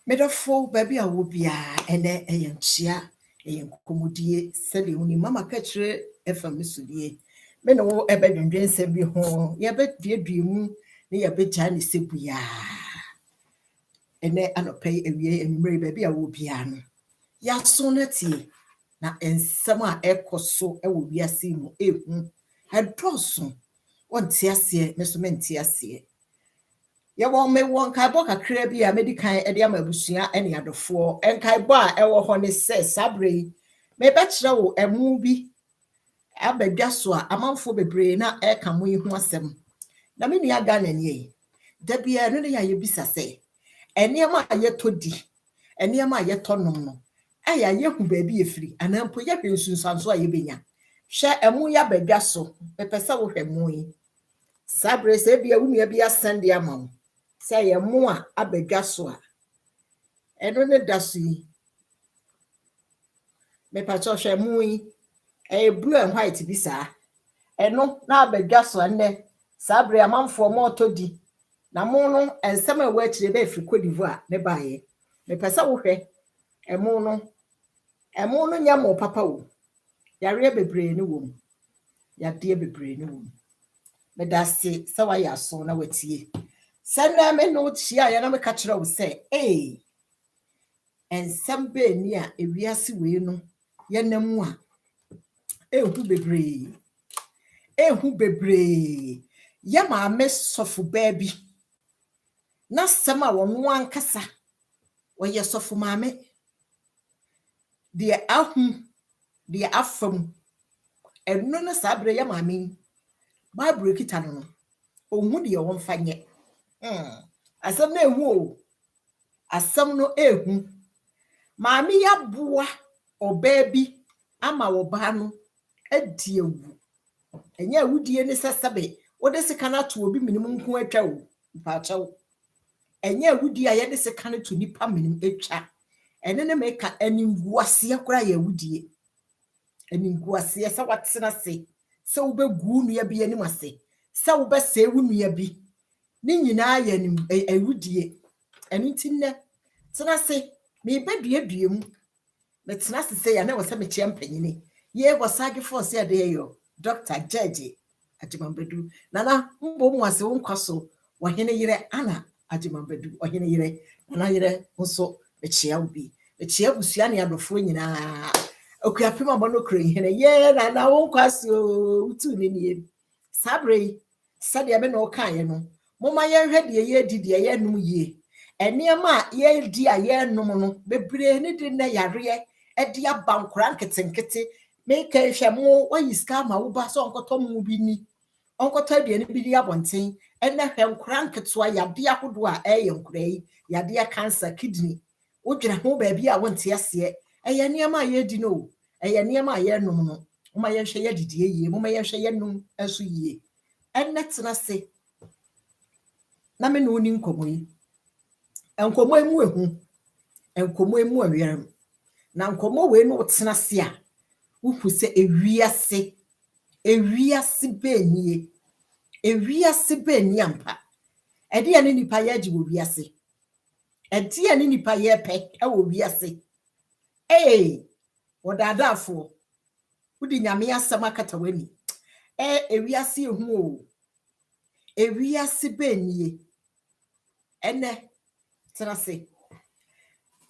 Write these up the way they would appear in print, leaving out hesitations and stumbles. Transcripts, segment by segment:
Medafo baby a wo bia ene eyenchia eyenkomodie sele uni mama Kaakyire FM sudie me no ebedwendwen nsem bi ho ye bedue mu ne ye begya ne sebuya ene anopai ewie enumere baby a wo bia no ya so na tie na ensem a ekoso ewo wiase mu ehu hedoso wonte ase me so mente ase ye won me won kai bo kakra bi a medikan e de amabusua ene adofo enkai bo a ewo ho ne se sabre me be kire wo emu bi abadwa so a amanfo bebre na e ka mo ihu asem na me nua ga na nie da bia no ne ya ye bisa se enema aye todi enema aye tonom no aya ye hu ba bi efiri anampo ye hwensunsanso aye benya hwe emu ya badwa so pepese wo hwemu yi sabre se bia wunua bi asende amam say ye mo a abadwa so a eno ne daso yi me pa cho hwe mu yi blue and white bi sa eno na abadwa so ne sabre amanfo mo otodi na mo no ensem a wachire be firi kodivu a ne baaye me pesa wo hwe emo no nya mo papa wo yare bebre ne wo yade bebre ne wo me dase se wa ya so na watie sanda me no chia ya na me ka kire wo se ensem be ni a ewiase we no ye namu a ehu bebre ya ma me sofu baby na sema wonu ankasa wo ye sofu maame de ahu de afam eno no sabre ya maame Bible kita no ohun de won fanye asem na ehu o asem no ehu maame ya boa obabi ama wo ba no adi ewu enya wudie ne sesebe wo de sika na to obi minim nko atwa wo pa chawo enya wudie aye de sika na to nipa minim atwa ene ne meka animguase akora ya wudie animguase se watena se wo begu nua bi anim ase se wo be se wo nua bi ni nyina ya anim awudie eni tinne tena se me bedue mu me tena se ya na wo se me chiampanyini ye wasage force ya de yo Dr. Judge Ajimambedu nana mbo mu ase wo nkwaso wo hene yire ana Ajimambedu wo hene yire nana yire nso echia ubi echia busua ne adofo nyina okuapema bono kre hene ye nana wo nkwaso utu ne nie sabre sade me no kan ye no moma ye hwede ye didi ye num yie eniema ye di aye num no bebre ne de na yare e di abankora nketenkete make hwemo wa yiska ma wo ba so onkoto mu bi ni onkoto de ne bi di abonten ene hwenkora nketo ya de ahodo a eyenkora yi ya de cancer kidney wo dwena ho ba bi a wonte ase eye niam aye di no eye niam aye num no uma ye hwe ye didi yie uma ye hwe ye num aso yie ene tena se na me no ni nkomo yi enkomo emu ehu enkomo emu awiram na nkomo we no tena se a uhu se ewiase benie ampa ede ya ne nipa ye agi wo wiase ede ya ne nipa ye pe e wo wiase wodadafo wudi nyame asem akata wani ewiase ehu o ewiase benie ene tena se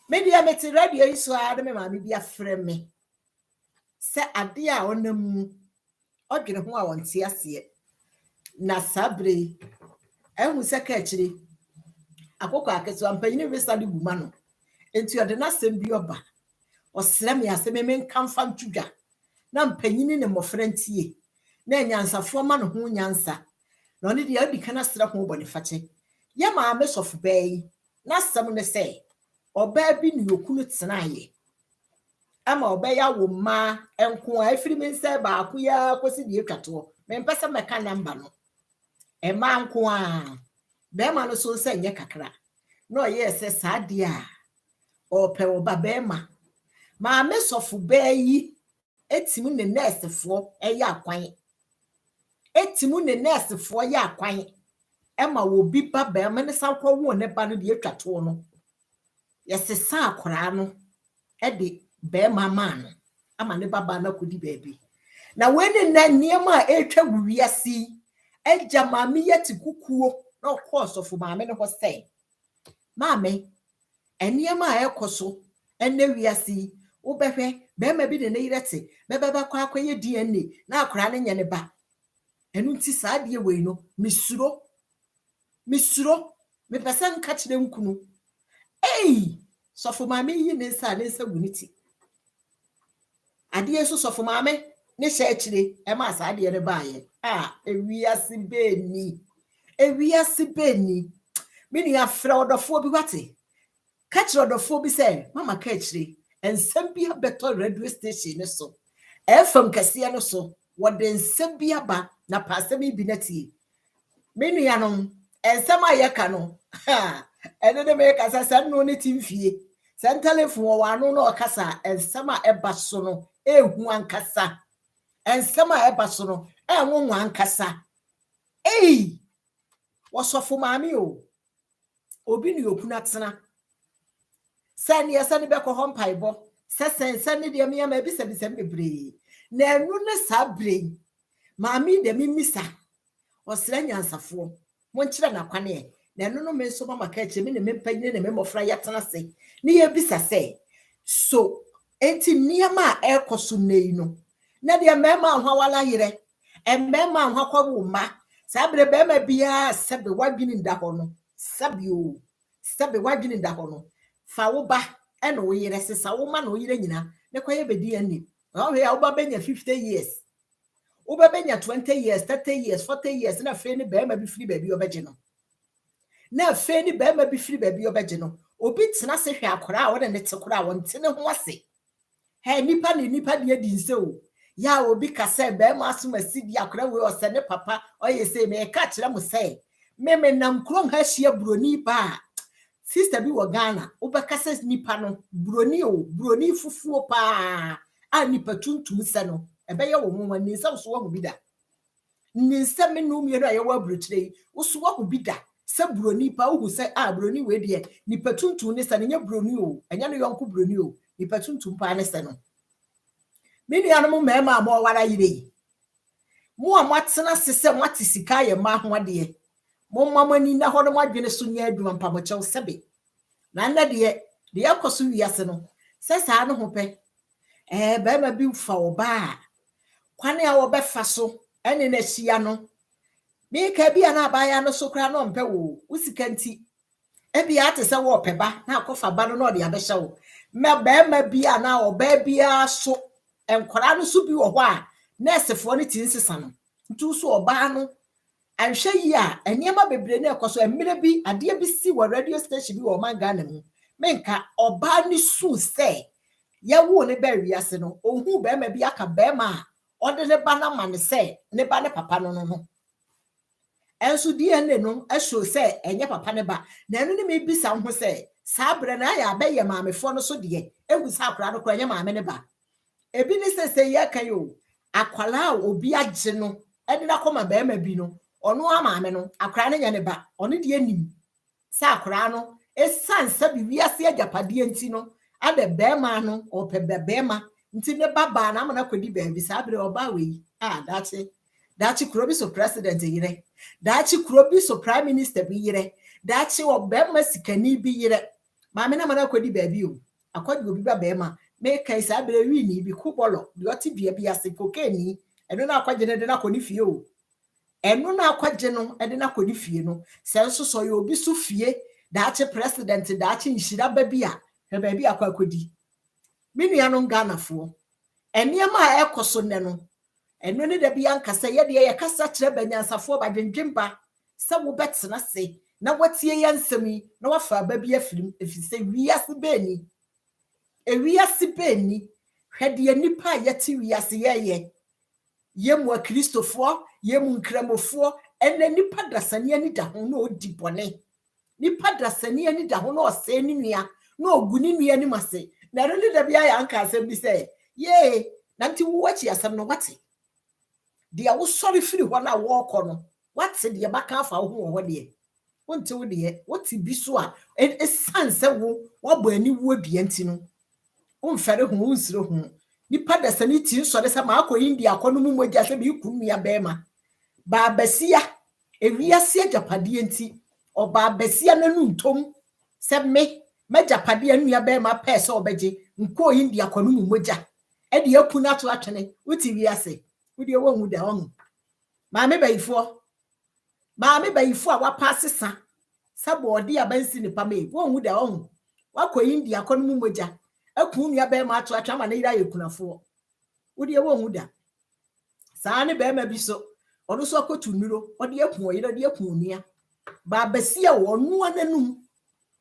media meti radio iso a de me maame bi afre me se ade a onam odwene ho a wonte ase na sabre ehu se Kaakyire akoko akeso ampanyine wesa de guma no enti ode na sem bi oba osere me asem me nkamfa ntwudwa na mpanyine ne mofra ntie na nyansafo ma no ho nyansa na oni de adi kana sere ho bone fache ye ma mesofu bai na sam ne se oba bi ne yokunu tenaye ama obeya wo ma enko a efiri me nse ba akuya kosi die twato me mpesa meka namba no e ma nko a be ma no so nse nye kakra no ye se sade a ope wo ba be ma mesofu bayi etimu ne nursefo eya akwan etimu ne nursefo ya akwan ema wo bi ba be ma ne sankwo wo ne ba no die twato no yɛsesa akora no de bɛrima ma no ama ne baba na kodi baabi na wene na nneɛma a etwa wiase agya maame yɛte kukuo na ɔkɔ sɔfo maame ne hɔ sɛ maame nneɛma a ɛkɔ so ɛnɛ wiase wobɛhwɛ bɛrima bi de ne yere te bɛbɛba kɔ akɔyɛ DNA na akora ne nyɛ ne ba ɛno nti saa deɛ wei no misuro mepɛsɛ nka kyerɛ nkunu sɔfo maame yi ne nsa gu ne ti adeɛ so sɔfo maame ne hyɛ akyire ɛma saa adeɛ ne baayɛ ewiase bɛni me nua frɛ ɔdɔfoɔ bi wate ka kyerɛ ɔdɔfoɔ bi sɛ mama ka akyire nsɛm bi abɛtɔ radio station ne so FM kɛseɛ no so wɔde nsɛm bi aba na paasɛm bi na tie me nua no nsɛm a yɛka no ɛno ne me kasa sɛ no ne timfie sɛ telephone wɔ ano na ɔkasa nsɛm a ɛba so no ehu ankasa nsɛm a ɛba so no ɛnwo ankasa wɔsɔfo maame o obi ne okunu atena sɛ ne yɛsɛ ne bɛkɔ hɔ mpaebɔ sɛ ne deɛ meyama bisabisam bebree na ɛno ne saa brɛ maame de mimisa ɔsrɛ nyansafoɔ monkyerɛ nakwane na ɛno no me nso mama ka kyerɛ me ne mempa ne ne memɔfra yɛtena se ne yɛbisa sɛ so enti nneɛma a ɛkɔ so nei no na deɛ mɛma ho wala yerɛ mɛma ho akɔwo ma saa brɛ bɛma bia sɛbe wadwene nda hɔ no sɛbe wadwene nda hɔ no fa wo ba ɛna wo yerɛ sesa wo ma na wo yerɛ nyina ne kɔyɛ B3NE ɔhwe a wo ba bɛnya 50 years wo ba bɛnya 20 years 30 years 40 years na afei ne bɛma bi firi baabi ɔbɛgye no na afei ne bɛma bi firi baabi ɔbɛgye no obi tena se hwɛ akora a wɔde ne te kora a wɔnte ne ho ase nipa deɛ di nse o ya obi ka sɛ bɛma asoma sidi akora we ɔsɛ ne papa ɔyɛ sɛ me ka kyerɛ mo sɛ me nam krom ha hyia broni ba sister bi wɔ Ghana wobɛka sɛ nipa no broni fufuo pa a nipa tuntum sɛ no ɛbɛyɛ wo mo wani sɛ so wo bi da ni sɛ me no mienu a yɛwɔ aburokyire wo so wo bi da sɛ broni pa wo sɛ broni we deɛ nipa tuntum ne sɛ ne nya broni o ɛnya no yɔnko broni o nipa tuntum pa ne sɛ no me nuanom mɛma ma ɔwara yire mo a matena sesɛ mate sika yɛ ma ho ade mo mama ni na hɔ no adwene so nya adwuma mpamokyɛw sɛbe na nna deɛ akɔ so wiase no sɛ saa no ho pɛ bɛma bi fa ɔba kwane a wɔbɛfa so ɛne na hyia no me ka bia na abaya no so kra no mpɛ wo usika nti ebia ate sɛ wo pɛba na akɔfa ba no na ɔde abɛhyɛ wo me bɛma bia na ɔba bia so enkora no so bi wɔ hɔ a nursefoɔ no tin sesa no ntu so ɔba no anhwɛ yi a enyeɛma bebre na ɛkɔ so emire bi adeɛ bi si wɔ radio station bi wɔ man Ghana mu menka ɔba ni su sɛ yɛwo ne ba wiase no ohu bɛma bi aka bɛma a ɔde ne ba na ma ne sɛ ne ba ne papa no enso DNA no ɛhwɛ sɛ enye papa ne ba na ɛno ne me bisa ho sɛ saa bre na ya abɛyɛ maamefoɔ no so deɛ ehu sa akora no kora enye maame ne ba ebi ne sɛ yɛ kan yo akwala a obi agye no ɛde na kɔma bɛma bi no ɔno amaame no akora ne nya ne ba ɔno deɛ nim sɛ akora no esan sɛ bi wiase agyapadeɛ nti no ade bɛma no ɔpɛ bɛma nti ne baba na amana kodi baabi saa bre ɔba wei dachi kuro bi so president yire dachi kuro bi so prime minister bi yire dachi ɔbɛma sikani bi yire maame na amana kodi baabi o akɔdi obi ba bɛma me kai saa bre wi ni bi kubɔlɔ de ɔte bia bi ase kokeni ɛno na akɔgye ne de na kɔ ne fie o ɛno na akɔgye no ɛde na kɔ ne fie no sɛ nso so yɛ obi so fie dachi president dachi nhyira ba bi a hwɛ baabi akɔ akɔdi me nuanom Ghanafoɔ enneɛma a ɛkɔ so nne no ɛno ne da bi ankasa yɛ deɛ yɛ kasa kyerɛ banyansafoɔ badwendwemba sɛ wo bɛtena se na watie yɛ nsɛm yi na wafa ba bi afirim efisɛ wiase bɛni ewiase bɛni hwɛ deɛ nipa a yɛte wiase yɛyɛ yɛmu akristofoɔ yɛmu nkramofoɔ ɛnɛ nipa dasani ani da ho na odi bɔne nipa dasani ani da ho na ɔsɛ ne nua na ogu ne nua ni mase na ɛno ne da bi ayɛ anka asɛm bi sɛ ye nanti wo wachi asɛm no wate deɛ wo sɔre firi hɔ na wɔkɔ no wate deɛ baka afa wo ho wɔ hɔ deɛ wonte wo de what bi so a esanse wo wabo ani wo dua nti no wonfere ho wonsiro ho nipa da sani ti so de se ma akọ India akọ no mu mogya se bi ku nua bema ba basia ewiase agapade nti oba basia nanu ntom se me majapade nua bema pese obeje nko India akọ no mu mogya e de aku na to atwene wuti wiase wodi wo hu da ho maame bayifo a wapasesa sabo odi abansi ni pame wo hu da ho wakọ India akọ no mu mogya aku nua bema ato atwa ma na ira yekunafo wodi wo hu da saa ne bema bi so ono so akotu nuro odi aku oyira odi aku onua ba basia wo no ananum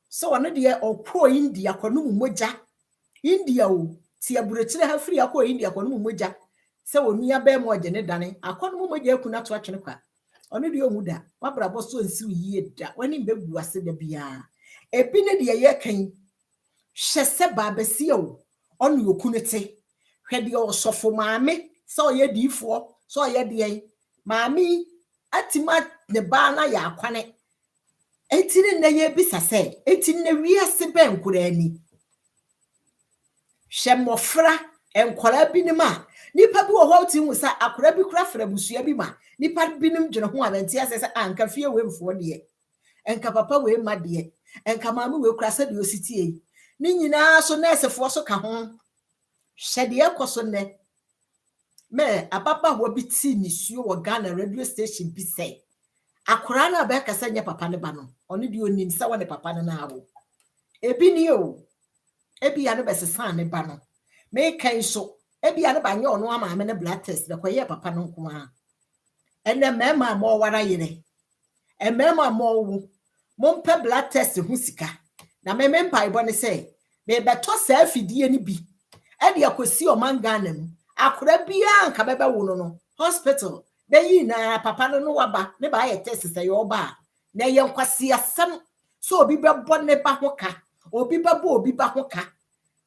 so ono de okọ India akọ no mu mogya India o ti aburetire ha firi akọ India akọ no mu mogya se onua bema oje ne dane akọ no mu mogya aku na to atwene kwa ono de ohu da wabrabo so nsi yie da wani mbegu ase da bia ebi ne de ye kan hyese ba basia o ono yokunete hwede osofo maame se oye diifo so oye de maami atima ne ba na ya akwane etine na ye bisa se etine wiase be nkura ani hwemofra enkora binima nipa bi wo ho tin wusa akora bi kura fra busua bi ma nipa binim dwene ho abenti ase se anka fie we mfo de enka papa we ma de enka maami we kura se de ositie ni nyina so nursefo so ka ho hwede ekoso ne me apapa wo bi ti nisuo wo Ghana radio station bi say akora na be kasa nya papa ne ba no oni de onim se wo ne papa ne na awo ebi ni o ebi ya no be sesa ne ba no me kan so ebi ya no ba nya ono ama ne blood test be koye papa no nko a ene mema mo wara yire mema mo wu mo mpe blood test hu sika na me mpa ibo ne say me beto sa afidie ni bi e de akosi o man Ghana mu akora bia nka bebe wo no hospital be yi na papa no waba ne ba ye test say yo ba na ye nkwasi asem so obi bebo ne ba ho ka obi bebo obi ba ho ka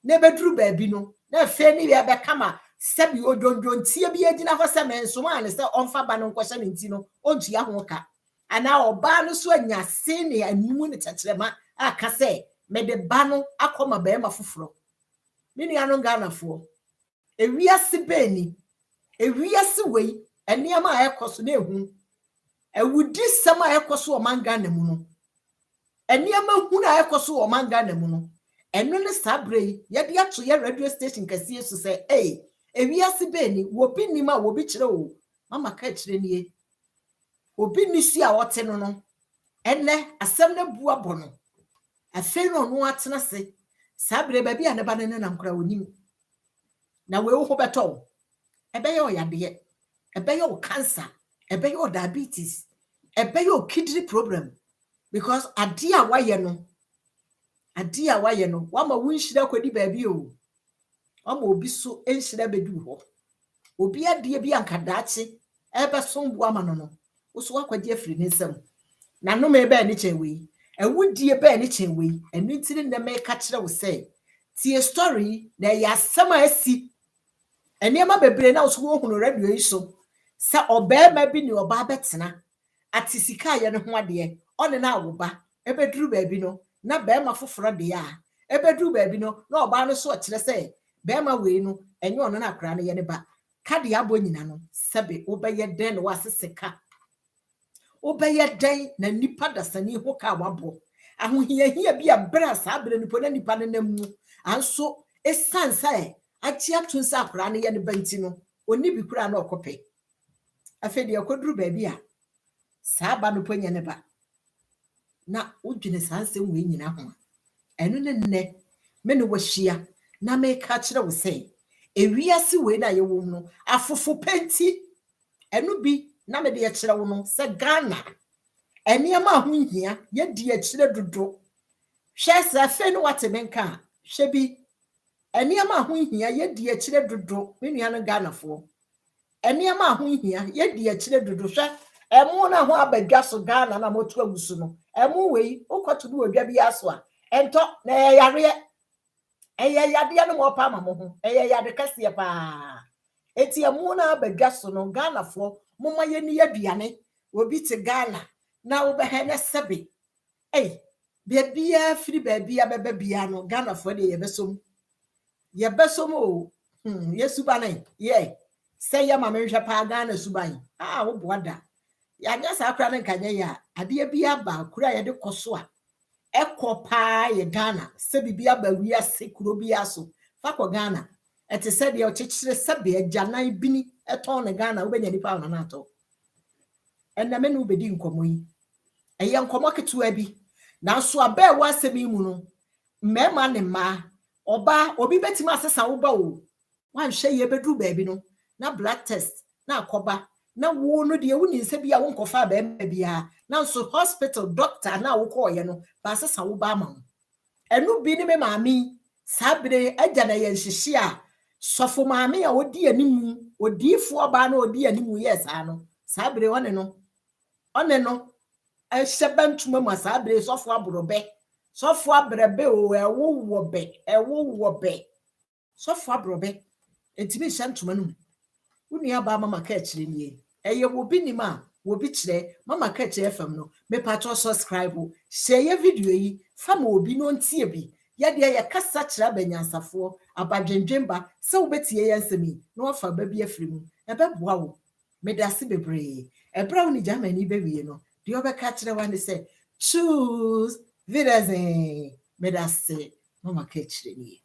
ne beduru ba bi no na fe ni ye be kama sebi odondontie bi agina ho se menso ma ne se onfa ba no nkwose ne nti no ontua ho ka ana oba no so anya se ne anumu ne tetrema aka se me de ba no akoma ba ma foforo mini anu Ghana fo ewiase beni ewiase wei eniama ayekoso na ehu ewudi sama ayekoso o man Ghana mu no eniama hu na ayekoso o man Ghana mu no eno ne sabre ye de ato ye radio station kase so say ewiase beni wo bi nima wo bi kire o mama ka kire nie obi nisi a wote no no enne asem na bua bono afi no no atena se sabre ba bia ne ba ne na nkura onim na we wo beto ebeye oyade ebeye o cancer ebeye o diabetes ebeye o kidney problem because adia waye no wama wunhira kwadi ba bi o wama obi so enhira bedu ho obi ade bi ankadaache ebe sombu ama no so wakwadi afiri nsam na no me ba ni chewe ewudie ba ni chewe enu ntiri na me ka kire wo say tie story na ya sama asi eniema bebre na so wo hunu radio yi so sa obema bi ni oba betena atisika ye ne ho ade one na awoba ebeduru ba bi no na bema foforo de ya ebeduru ba bi no na oba no so kire say bema we no enye ono na akra ne ye ne ba kade abo nyina no sebe obeye den no waseseka obeye den na nipa dasani ho ka wabo ahohia bi abra sa abra nipo na nipa ne namu anso esansa achi atunsa akra ne ye ne banti no oni bi kura na okope afedi akoduru ba bi a sa ba no ponya ne ba na udwene sanse we nyina ho eno ne me no wahia na me ka kire wo sei ewiase we na ye wo no afofo penti eno bi na me de ye kire wo no se Ghana eniema ho hia ye de ye kire dodo hwe se afi no wate menka hwe bi eniema ho hia ye de ye kire dodo me nua no Ghana fo eniema ho hia ye de ye kire dodo hwe emu na ho abadwa so Ghana na motu agusu no emu wei ukoto bi odwa bi aso a ento na ye yare eye yade no mo pa ma mo ho eye yade kase pa eti emu na abadwa so no Ghana fo moma ye ni aduane obi te Ghana na wo be he ne sebe Hey, baby, free baby, baby, no Ghana for the yebesom o. Yes, subane. Yeah. Say ya mama pa Ghana suban. Ah, wo boada. Ya nya sa akra ne kanya ya. Ade bia ba kura ye de koso a. Ekopa ye Ghana. Se bibia ba wiase kuro bia so. Fa ko Ghana. Ete se de o chechire se be ajanan bini eton ne Ghana wo benya nipa na ato. Enna me no bedi nkomo yi. Eye nkomo ketewa bi. Nanso aba wa asemi mu no. Mema ne ma oba obi betima asesa wo ba o. Wan hwe ye bedru baabi no. Na blood test na akoba. Na wo no de woni nse bia wo nkofa ba bia. Na so hospital doctor na wo ko ye no. Ba asesa wo ba ma. Enu bi ni me maami sabre agya na ye nhihye a sofo maami a odi animu odifo ba na odi animu yes ano sabre one no ehye bantuma ma sabre sofo abrobe sofo abrebe o ewo be sofo abrobe entimi hye ntuma no unu ba mama ka kire nie eye wo bi ni ma wo bi kire mama ka kire fam no me patro subscribe share ye video yi fama obi no ntie bi ya de ye kasa kire abanyansafo abadwendwemba se wo betie ye nsemi no wafa ba bi afiri mu e be boa wo me dase bebre e bra wo ni jamani be wie no de obeka kire wan se choose vidazen me dase mama ka kire nie